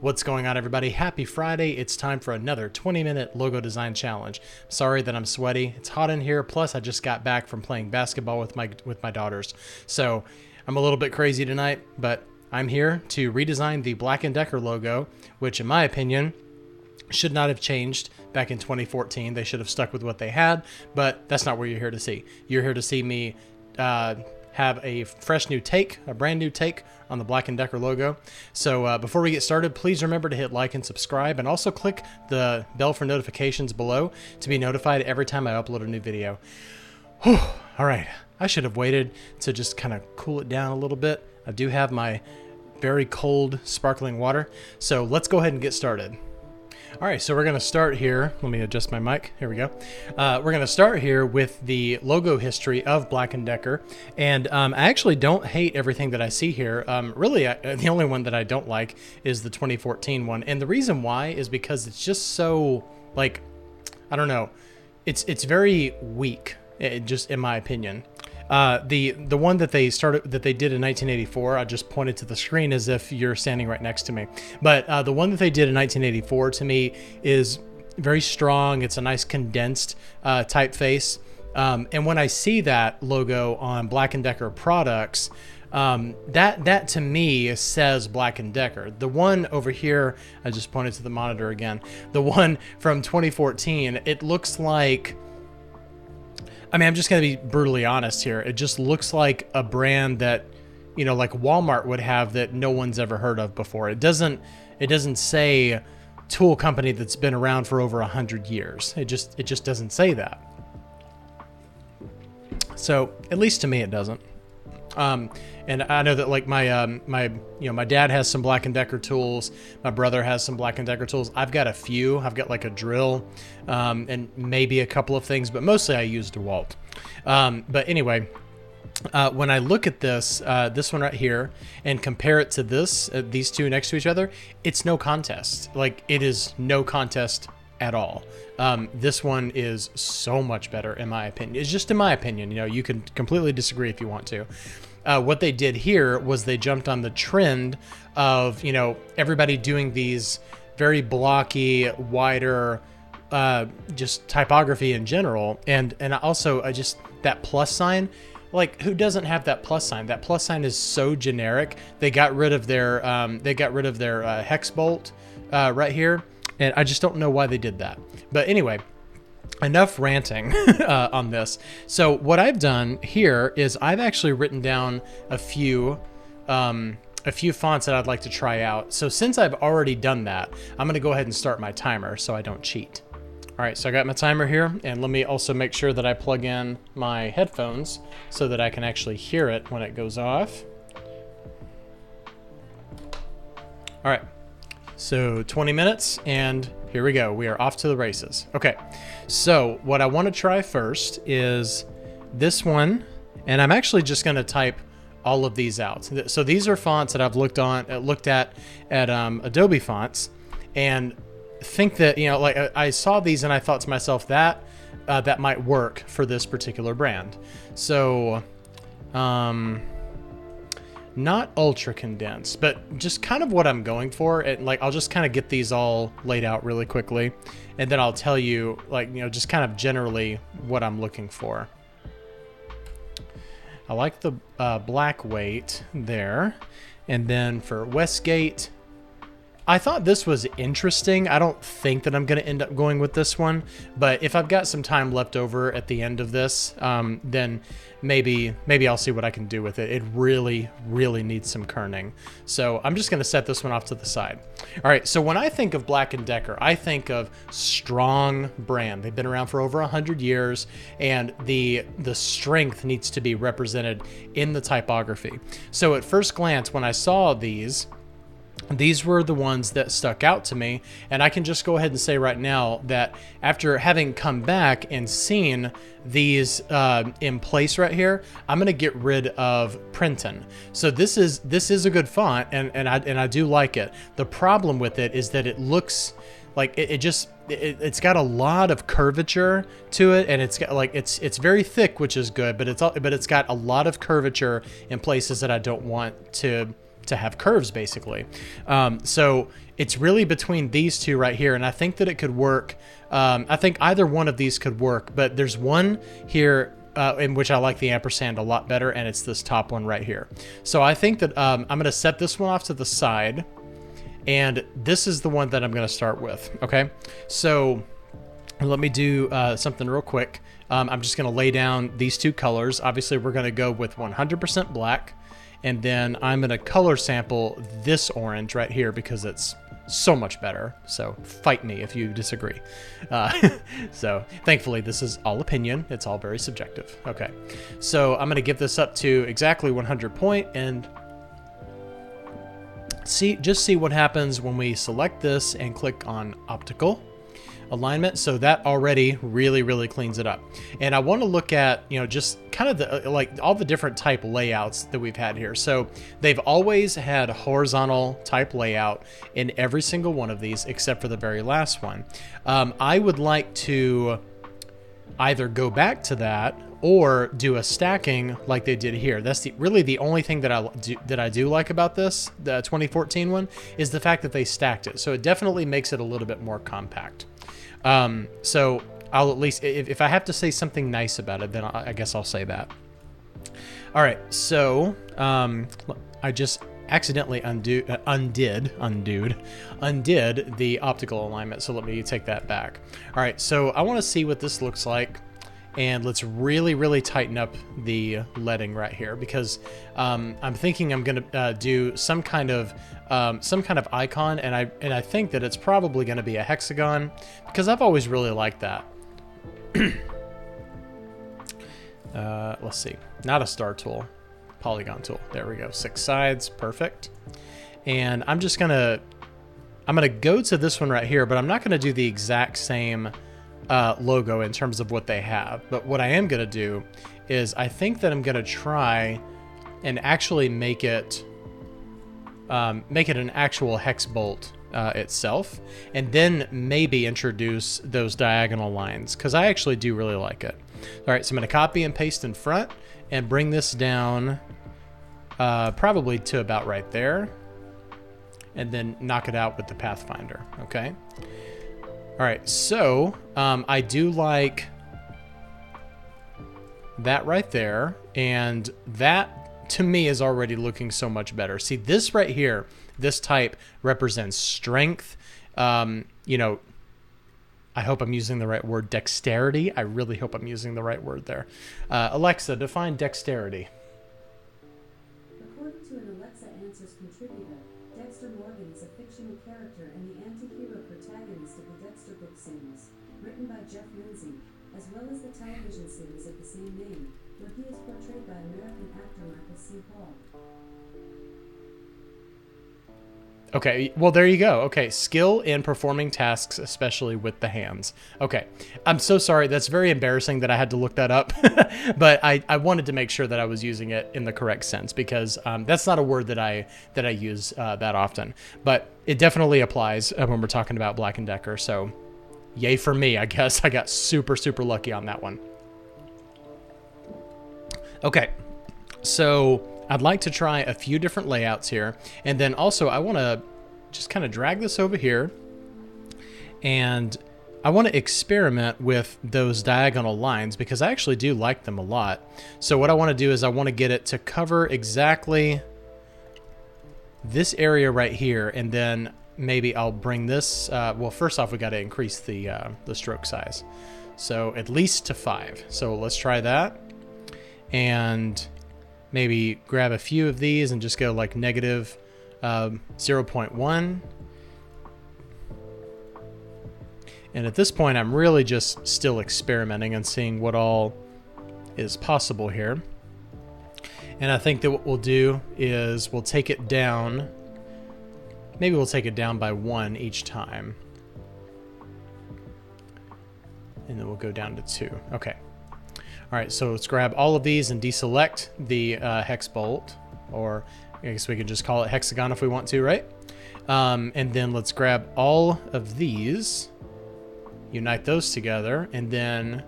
What's going on, everybody? Happy Friday. It's time for another 20-minute logo design challenge. Sorry that I'm sweaty. It's hot in here. Plus, I just got back from playing basketball with my daughters. So I'm a little bit crazy tonight, but I'm here to redesign the Black & Decker logo, which in my opinion should not have changed back in 2014. They should have stuck with what they had, but that's not what you're here to see. You're here to see me have a fresh new take, a brand new take on the Black & Decker logo. So before we get started, please remember to hit like and subscribe, and also click the bell for notifications below to be notified every time I upload a new video. Whew. All right, I should have waited to just kind of cool it down a little bit. I do have my very cold sparkling water, so let's go ahead and get started. All right, so we're going to start here. Let me adjust my mic. Here we go. We're going to start here with the logo history of Black & Decker. And I actually don't hate everything that I see here. Really, the only one that I don't like is the 2014 one. And the reason why is because it's just so, like, I don't know. It's very weak, just in my opinion. The one that they did in 1984, I just pointed to the screen as if you're standing right next to me. But the one that they did in 1984 to me is very strong. It's a nice condensed typeface. And when I see that logo on Black & Decker products, that to me says Black & Decker. The one over here, I just pointed to the monitor again. The one from 2014, it looks like, I mean, I'm just going to be brutally honest here. It just looks like a brand that, you know, like Walmart would have that no one's ever heard of before. It doesn't say tool company that's been around for over 100 years. It just doesn't say that. So at least to me, it doesn't. And I know that, like, my dad has some Black & Decker tools. My brother has some Black & Decker tools. I've got a few. I've got like a drill, and maybe a couple of things, but mostly I use DeWalt. But anyway, when I look at this one right here and compare it to these two next to each other, it's no contest. Like, it is no contest at all. This one is so much better, in my opinion. It's just in my opinion. You know, you can completely disagree if you want to. What they did here was they jumped on the trend of, you know, everybody doing these very blocky, wider, just typography in general, and also just that plus sign. Like, who doesn't have that plus sign? That plus sign is so generic. They got rid of their hex bolt right here, and I just don't know why they did that. But anyway, enough ranting on this. So what I've done here is I've actually written down a few fonts that I'd like to try out. So since I've already done that, I'm going to go ahead and start my timer so I don't cheat. All right, so I got my timer here, and let me also make sure that I plug in my headphones so that I can actually hear it when it goes off. All right, so 20 minutes, and here we go. We are off to the races. Okay, so what I want to try first is this one, and I'm actually just going to type all of these out. So these are fonts that I've looked at Adobe Fonts, and think that, you know, like, I saw these and I thought to myself that that might work for this particular brand. So not ultra condensed, but just kind of what I'm going for. And like, I'll just kind of get these all laid out really quickly, and then I'll tell you, like, you know, just kind of generally what I'm looking for. I like the black weight there. And then for Westgate, I thought this was interesting. I don't think that I'm going to end up going with this one, but if I've got some time left over at the end of this, then maybe I'll see what I can do with it. It really, really needs some kerning. So I'm just going to set this one off to the side. All right, so when I think of Black & Decker, I think of strong brand. They've been around for over 100 years, and the strength needs to be represented in the typography. So at first glance, when I saw these were the ones that stuck out to me, and I can just go ahead and say right now that after having come back and seen these in place right here, I'm gonna get rid of Printin. So this is a good font, and I do like it. The problem with it is that it looks like it's got a lot of curvature to it, and it's got, like, it's very thick, which is good, but it's got a lot of curvature in places that I don't want to to have curves basically. So it's really between these two right here, and I think that it could work. I think either one of these could work, but there's one here in which I like the ampersand a lot better, and it's this top one right here. So I think that I'm going to set this one off to the side, and this is the one that I'm going to start with. Okay, so let me do something real quick. I'm just going to lay down these two colors. Obviously, we're going to go with 100% black, and then I'm going to color sample this orange right here because it's so much better. So fight me if you disagree. So thankfully, this is all opinion. It's all very subjective. Okay, so I'm going to give this up to exactly 100 point and just see what happens when we select this and click on optical alignment. So that already really cleans it up. And I want to look at, you know, just kind of the like all the different type layouts that we've had here. So they've always had horizontal type layout in every single one of these except for the very last one. I would like to either go back to that or do a stacking like they did here. That's really the only thing that I do like about this, the 2014 one, is the fact that they stacked it. So it definitely makes it a little bit more compact. So I'll at least, if I have to say something nice about it, then I guess I'll say that. All right, so I just accidentally undid the optical alignment. So let me take that back. All right, so I want to see what this looks like. And let's really tighten up the leading right here, because I'm thinking I'm gonna do some kind of icon, and I think that it's probably gonna be a hexagon, because I've always really liked that. Let's see, not a star tool, polygon tool. There we go, 6 sides, perfect. And I'm gonna go to this one right here, but I'm not gonna do the exact same logo in terms of what they have. But what I am going to do is I think that I'm going to try and actually make it an actual hex bolt itself, and then maybe introduce those diagonal lines, because I actually do really like it. All right, so I'm going to copy and paste in front and bring this down probably to about right there, and then knock it out with the Pathfinder. Okay. All right, so I do like that right there, and that to me is already looking so much better. See, this right here, this type represents strength. You know, I hope I'm using the right word, dexterity. I really hope I'm using the right word there. Alexa, define dexterity. According to an Alexa Answers contributor, Dexter Morgan is a fictional character and the anti-hero protagonist of the Dexter book series, written by Jeff Lindsay, as well as the television series of the same name, where he is portrayed by American actor Michael C. Hall. Okay, well, there you go. Okay, skill in performing tasks, especially with the hands. Okay, I'm so sorry. That's very embarrassing that I had to look that up, but I wanted to make sure that I was using it in the correct sense, because that's not a word that I use that often. But it definitely applies when we're talking about Black & Decker, so yay for me, I guess. I got super lucky on that one. Okay, so I'd like to try a few different layouts here, and then also I want to just kind of drag this over here, and I want to experiment with those diagonal lines because I actually do like them a lot. So what I want to do is I want to get it to cover exactly this area right here, and then maybe I'll bring this, well, first off, we got to increase the stroke size. So at least to 5. So let's try that, and maybe grab a few of these and just go like negative 0.1. And at this point, I'm really just still experimenting and seeing what all is possible here. And I think that what we'll do is we'll take it down. Maybe we'll take it down by 1 each time. And then we'll go down to 2. Okay. All right, so let's grab all of these and deselect the hex bolt, or I guess we can just call it hexagon if we want to, right? And then let's grab all of these, unite those together, and then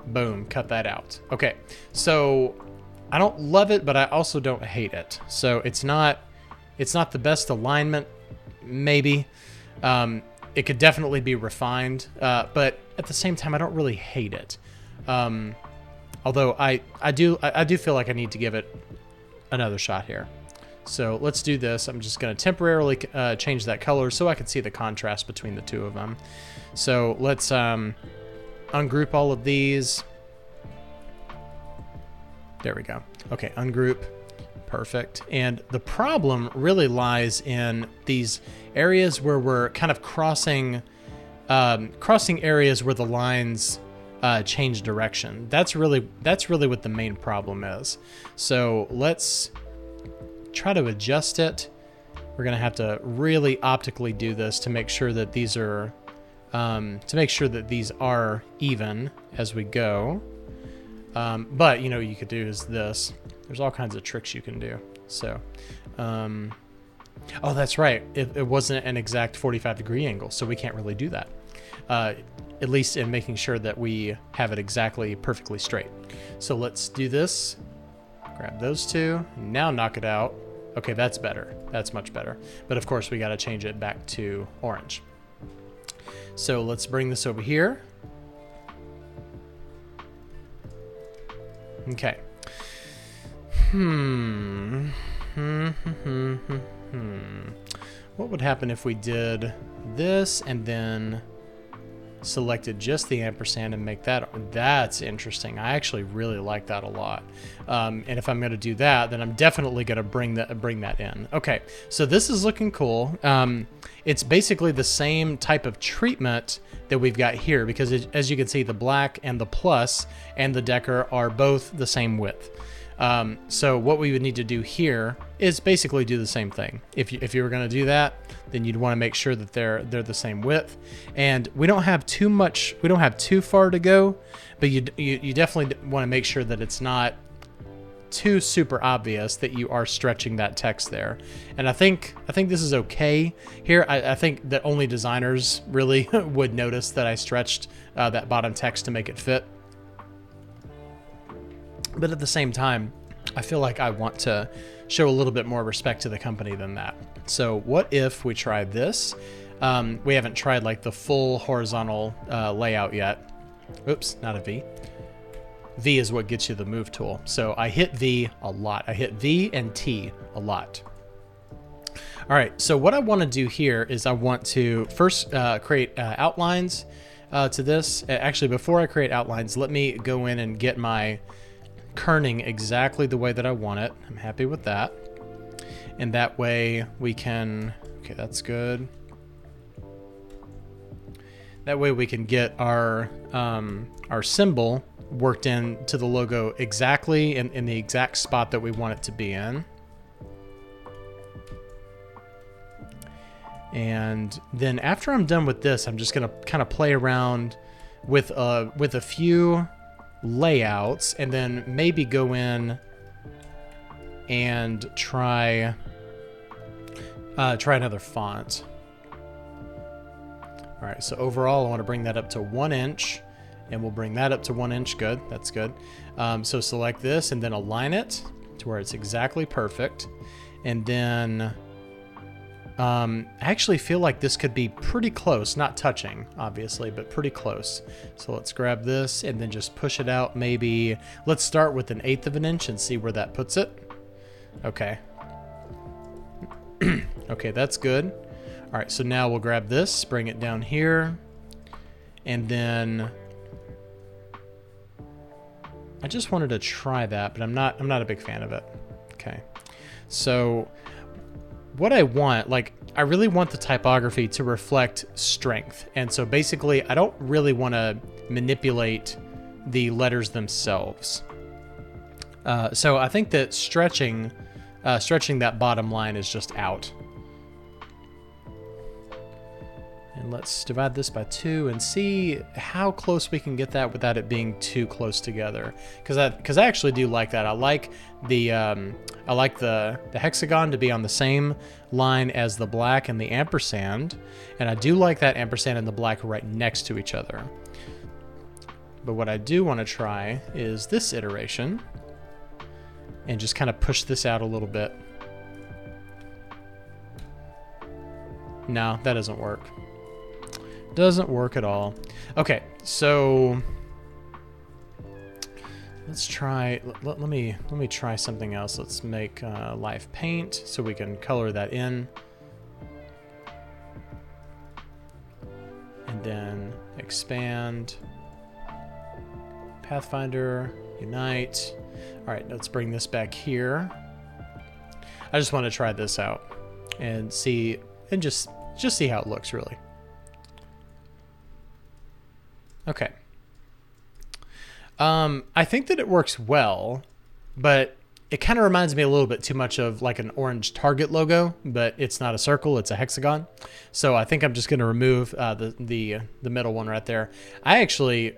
boom, cut that out. Okay, so I don't love it, but I also don't hate it. So it's not It's not the best alignment, maybe. It could definitely be refined, but at the same time, I don't really hate it. Although I do feel like I need to give it another shot here. So let's do this. I'm just going to temporarily change that color so I can see the contrast between the two of them. So let's ungroup all of these. There we go. Okay, ungroup. Perfect. And the problem really lies in these areas where we're kind of crossing areas where the lines change direction. That's really what the main problem is. So let's try to adjust it. We're gonna have to really optically do this to make sure that these are even as we go. But you know, you could do is this. There's all kinds of tricks you can do. So, oh, that's right. It wasn't an exact 45-degree angle, so we can't really do that. At least in making sure that we have it exactly perfectly straight. So let's do this. Grab those two. Now knock it out. Okay, that's better. That's much better. But of course, we got to change it back to orange. So let's bring this over here. Okay. What would happen if we did this and then selected just the ampersand and make that? That's interesting. I actually really like that a lot. And if I'm going to do that, then I'm definitely going to bring that in. Okay, so this is looking cool. It's basically the same type of treatment that we've got here, because as you can see, the black and the plus and the decker are both the same width. So what we would need to do here is basically do the same thing. If you were going to do that, then you'd want to make sure that they're the same width. And we don't have too far to go, but you definitely want to make sure that it's not too super obvious that you are stretching that text there. And I think this is okay here. I think that only designers really would notice that I stretched that bottom text to make it fit. But at the same time, I feel like I want to show a little bit more respect to the company than that. So what if we try this? We haven't tried like the full horizontal layout yet. Oops, not a V. V is what gets you the move tool. So I hit V a lot. I hit V and T a lot. All right, so what I want to do here is I want to first create outlines to this. Actually, before I create outlines, let me go in and get my kerning exactly the way that I want it. I'm happy with that. And that way we can, okay, that's good. That way we can get our symbol worked into the logo exactly in the exact spot that we want it to be in. And then after I'm done with this, I'm just gonna kind of play around with a few layouts, and then maybe go in and try another font. All right, so overall I want to bring that up to 1 inch, and we'll bring that up to 1 inch. Good, that's good. So select this and then align it to where it's exactly perfect. And then I actually feel like this could be pretty close, not touching, obviously, but pretty close. So let's grab this and then just push it out. Maybe let's start with 1/8 of an inch and see where that puts it. Okay. Okay, that's good. All right, so now we'll grab this, bring it down here, and then I just wanted to try that, but I'm not a big fan of it. Okay. So what I want, like, I really want the typography to reflect strength. And so basically, I don't really want to manipulate the letters themselves. So I think that stretching that bottom line is just out. And let's divide this by 2 and see how close we can get that without it being too close together. Because I actually do like that. I like the hexagon to be on the same line as the black and the ampersand, and I do like that ampersand and the black right next to each other. But what I do want to try is this iteration and just kind of push this out a little bit. No, that doesn't work. Doesn't work at all. Okay, so let's try. Let me try something else. Let's make live paint so we can color that in, and then expand. Pathfinder, unite. All right, let's bring this back here. I just want to try this out and see, and just see how it looks, really. Okay. I think that it works well, but it kind of reminds me a little bit too much of like an orange Target logo, but it's not a circle, it's a hexagon. So I think I'm just going to remove the middle one right there. I really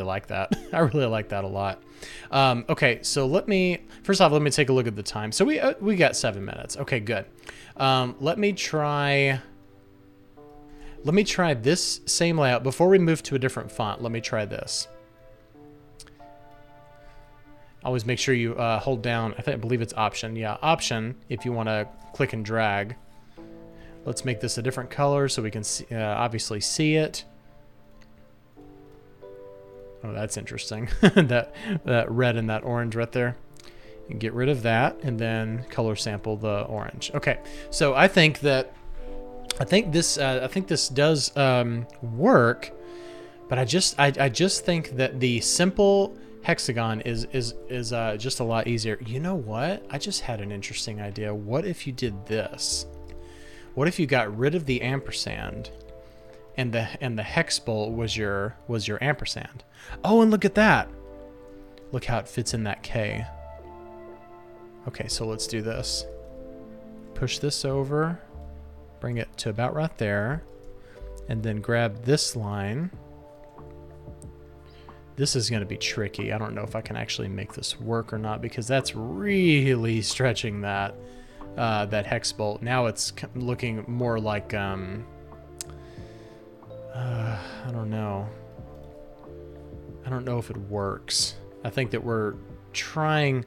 like that. I really like that a lot. Okay, so first off, let me take a look at the time. So we got 7 minutes. Okay, good. Let me try this same layout before we move to a different font. Let me try this. Always make sure you hold down, I believe it's Option. Yeah, Option if you want to click and drag. Let's make this a different color so we can see, obviously see it. Oh, that's interesting. that red and that orange right there. And get rid of that and then color sample the orange. Okay, so I think this does work, but I just think that the simple hexagon is just a lot easier. You know what? I just had an interesting idea. What if you did this? What if you got rid of the ampersand, and the hex bolt was your ampersand? Oh, and look at that. Look how it fits in that K. Okay, so let's do this. Push this over, bring it to about right there, and then grab this line. This is going to be tricky. I don't know if I can actually make this work or not, because that's really stretching that hex bolt. Now it's looking more like I don't know. I don't know if it works. I think that we're trying.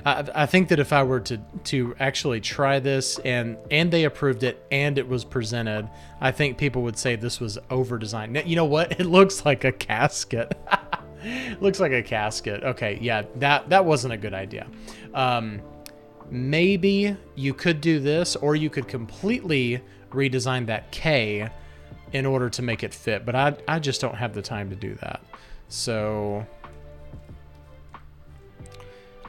I think that if I were to actually try this and they approved it and it was presented, I think people would say this was over designed. You know what? It looks like a casket. Looks like a casket. Okay, yeah, that wasn't a good idea. Maybe you could do this, or you could completely redesign that K in order to make it fit, but I just don't have the time to do that. So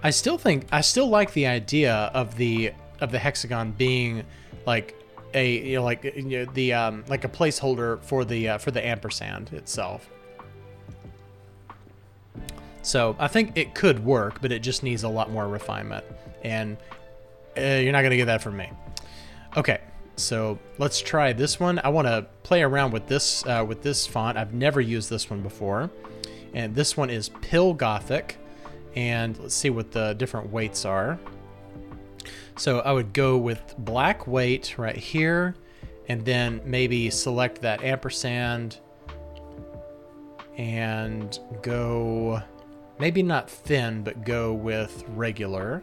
I still like the idea of the hexagon being like a like a placeholder for the ampersand itself. So I think it could work, but it just needs a lot more refinement, and you're not gonna get that from me. Okay, so let's try this one. I want to play around with this font. I've never used this one before, and this one is Pill Gothic, and let's see what the different weights are. So I would go with black weight right here, and then maybe select that ampersand and go, maybe not thin, but go with regular.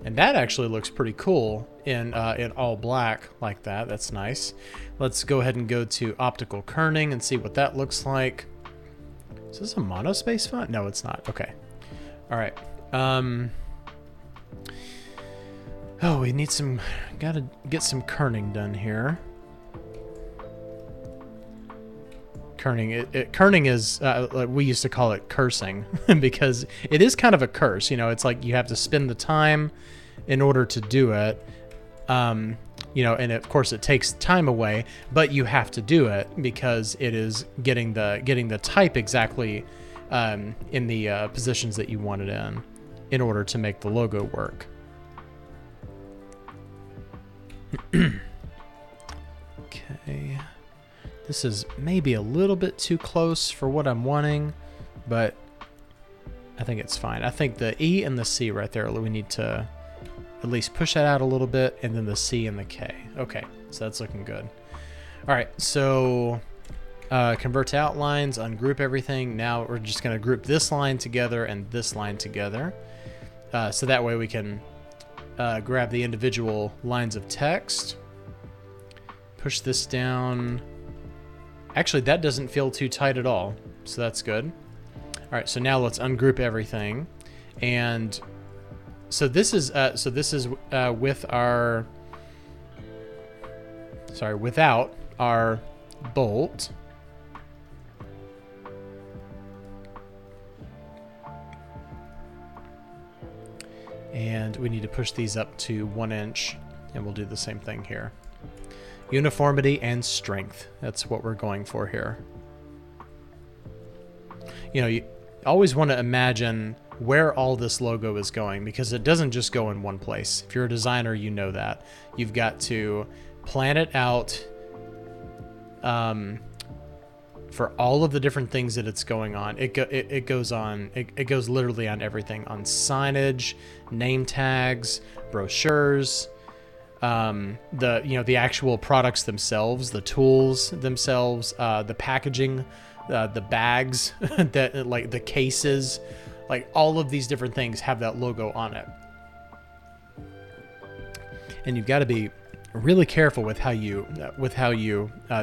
And that actually looks pretty cool in all black like that. That's nice. Let's go ahead and go to Optical Kerning and see what that looks like. Is this a monospace font? No, it's not. Okay. All right. Oh, we need gotta get some kerning done here. Kerning. Kerning is, like we used to call it cursing, because it is kind of a curse. You know, it's like you have to spend the time in order to do it. You know, and of course it takes time away, but you have to do it because it is getting the type exactly in the positions that you want it in order to make the logo work. Okay. This is maybe a little bit too close for what I'm wanting, but I think it's fine. I think the E and the C right there, we need to at least push that out a little bit, and then the C and the K. Okay, so that's looking good. All right, so convert to outlines, ungroup everything. Now we're just going to group this line together and this line together. So that way we can grab the individual lines of text. push this down. Actually, that doesn't feel too tight at all, so that's good. All right, so now let's ungroup everything, and so this is with our, sorry, without our bolt. And we need to push these up to 1 inch, and we'll do the same thing here. Uniformity and strength. That's what we're going for here. You know, you always want to imagine where all this logo is going, because it doesn't just go in one place. If you're a designer, you know that. You've got to plan it out for all of the different things that it's going on. It goes literally on everything, on signage, name tags, brochures, the actual products themselves, the tools themselves, the packaging, the bags, that, like the cases, like all of these different things have that logo on it. And you've got to be really careful with how you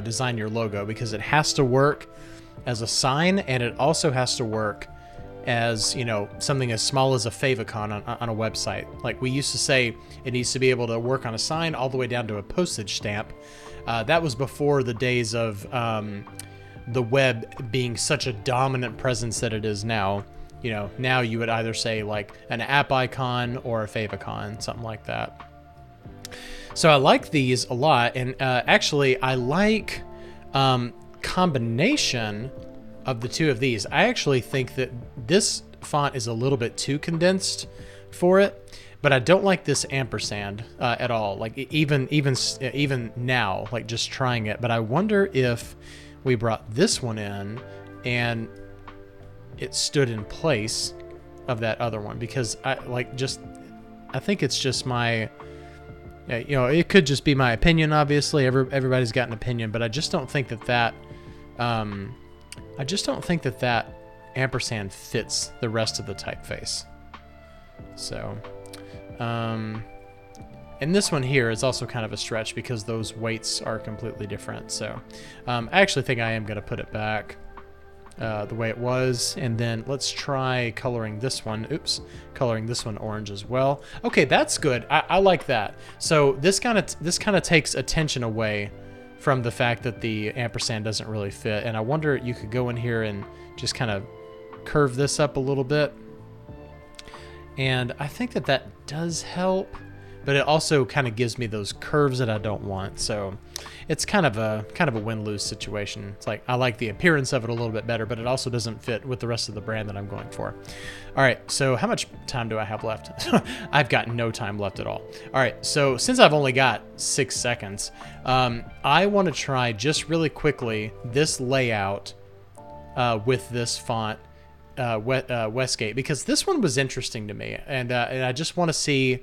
design your logo, because it has to work as a sign, and it also has to work as, you know, something as small as a favicon on a website. Like we used to say, it needs to be able to work on a sign all the way down to a postage stamp. That was before the days of the web being such a dominant presence that it is now. You know, now you would either say like an app icon or a favicon, something like that. So I like these a lot, and actually I like combination of the two of these. I actually think that this font is a little bit too condensed for it, but I don't like this ampersand at all. Like even now, like just trying it. But I wonder if we brought this one in and it stood in place of that other one, because I think it's just my, you know, it could just be my opinion. Obviously, everybody's got an opinion, but I just don't think that that ampersand fits the rest of the typeface. So, and this one here is also kind of a stretch because those weights are completely different. So, I actually think I am going to put it back the way it was, and then let's try coloring this one. Coloring this one orange as well. Okay, that's good. I like that. So this kind of takes attention away from the fact that the ampersand doesn't really fit. And I wonder, you could go in here and just kind of curve this up a little bit. And I think that does help, but it also kind of gives me those curves that I don't want. So it's kind of a win-lose situation. It's like, I like the appearance of it a little bit better, but it also doesn't fit with the rest of the brand that I'm going for. All right, so how much time do I have left? I've got no time left at all. All right, so since I've only got 6 seconds, I want to try just really quickly this layout with this font, Westgate, because this one was interesting to me, and I just want to see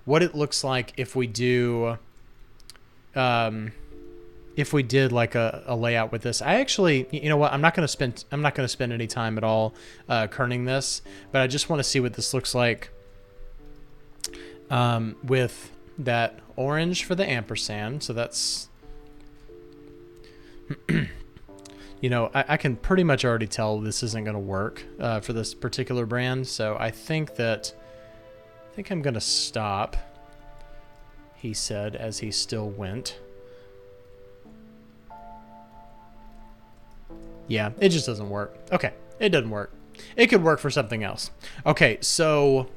what it looks like if we do, if we did like a layout with this. I actually, you know what? I'm not going to spend any time at all kerning this, but I just want to see what this looks like with that orange for the ampersand. So that's, you know, I can pretty much already tell this isn't going to work for this particular brand. So I think I'm going to stop, he said as he still went. Yeah, it just doesn't work. Okay, it doesn't work. It could work for something else. Okay, so,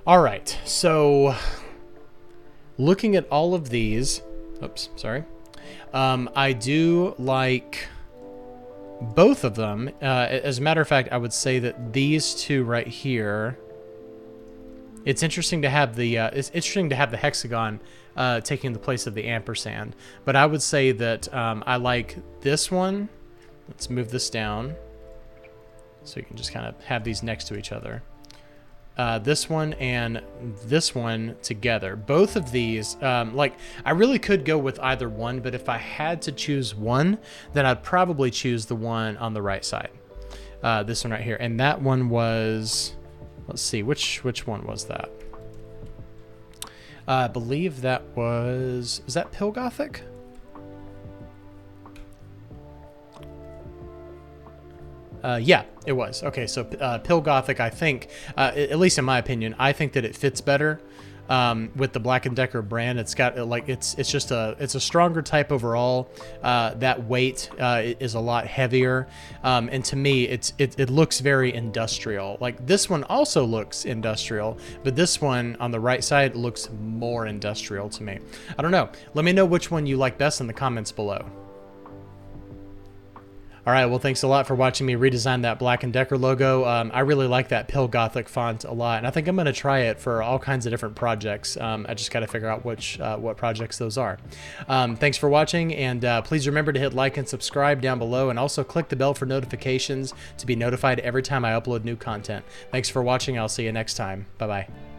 all right. So, looking at all of these, oops, sorry. I do like both of them. As a matter of fact, I would say that these two right here, it's interesting to have the hexagon taking the place of the ampersand. But I would say that I like this one. Let's move this down so you can just kind of have these next to each other. This one and this one together. Both of these, like, I really could go with either one, but if I had to choose one, then I'd probably choose the one on the right side. This one right here. And that one was, let's see, which one was that? I believe that was that Pill Gothic? Yeah, it was. Okay, so Pill Gothic, I think, at least in my opinion, I think that it fits better with the Black & Decker brand. It's got it's just it's a stronger type overall. That weight is a lot heavier, and to me, it looks very industrial. Like this one also looks industrial, but this one on the right side looks more industrial to me. I don't know. Let me know which one you like best in the comments below. All right, well, thanks a lot for watching me redesign that Black & Decker logo. I really like that Pill Gothic font a lot, and I think I'm going to try it for all kinds of different projects. I just got to figure out what projects those are. Thanks for watching, and please remember to hit like and subscribe down below, and also click the bell for notifications to be notified every time I upload new content. Thanks for watching. I'll see you next time. Bye-bye.